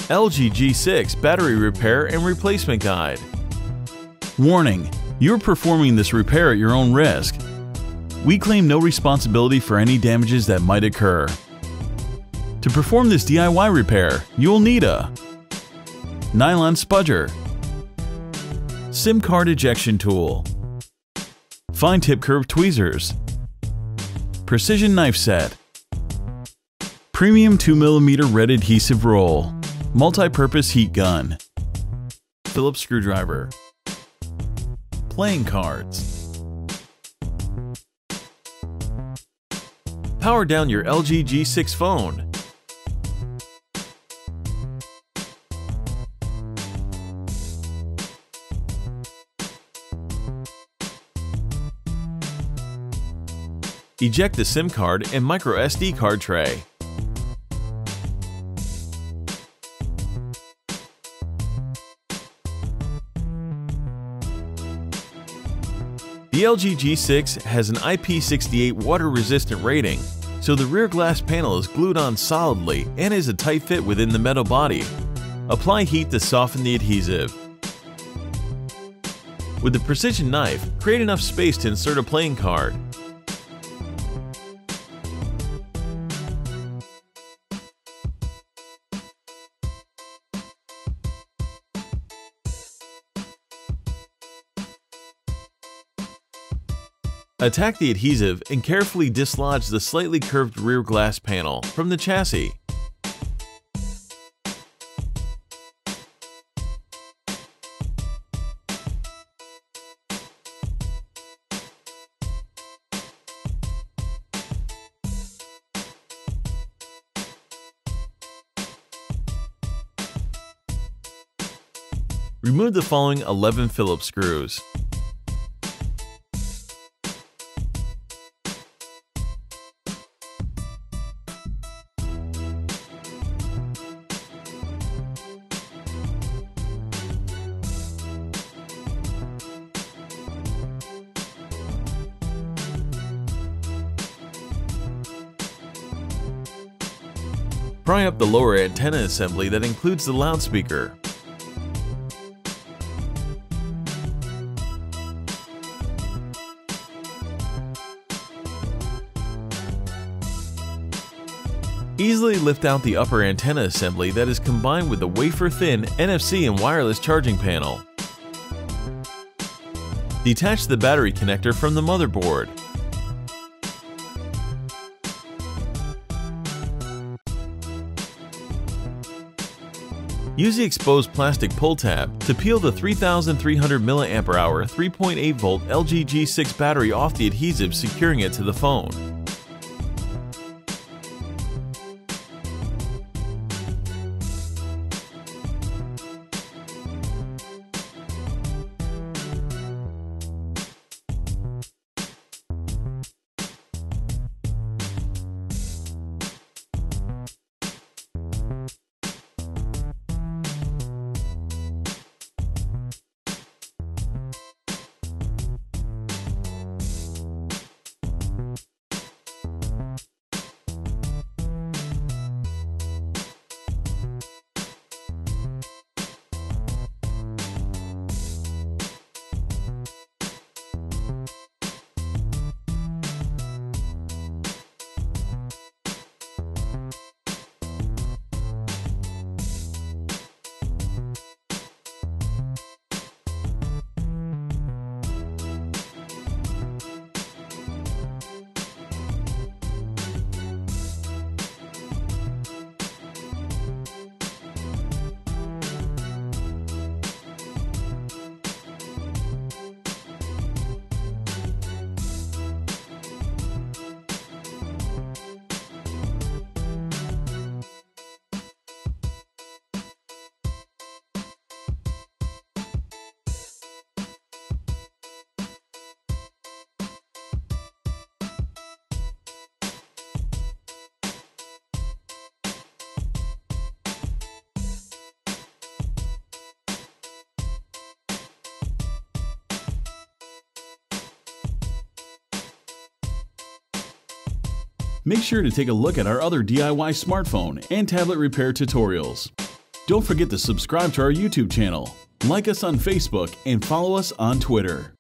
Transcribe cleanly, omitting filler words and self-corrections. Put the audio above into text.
LG G6 Battery Repair and Replacement Guide. Warning: you're performing this repair at your own risk. We claim no responsibility for any damages that might occur. To perform this DIY repair, you'll need a Nylon Spudger, SIM card ejection tool, fine tip curved tweezers, precision knife set, premium 2mm red adhesive roll, multi-purpose heat gun, Phillips screwdriver, playing cards. Power down your LG G6 phone. Eject the SIM card and micro SD card tray. The LG G6 has an IP68 water-resistant rating, so the rear glass panel is glued on solidly and is a tight fit within the metal body. Apply heat to soften the adhesive. With the precision knife, create enough space to insert a playing card. Attack the adhesive and carefully dislodge the slightly curved rear glass panel from the chassis. Remove the following 11 Phillips screws. Pry up the lower antenna assembly that includes the loudspeaker. Easily lift out the upper antenna assembly that is combined with the wafer-thin NFC and wireless charging panel. Detach the battery connector from the motherboard. Use the exposed plastic pull tab to peel the 3300 mAh 3.8 volt LG G6 battery off the adhesive securing it to the phone. Make sure to take a look at our other DIY smartphone and tablet repair tutorials. Don't forget to subscribe to our YouTube channel, like us on Facebook, and follow us on Twitter.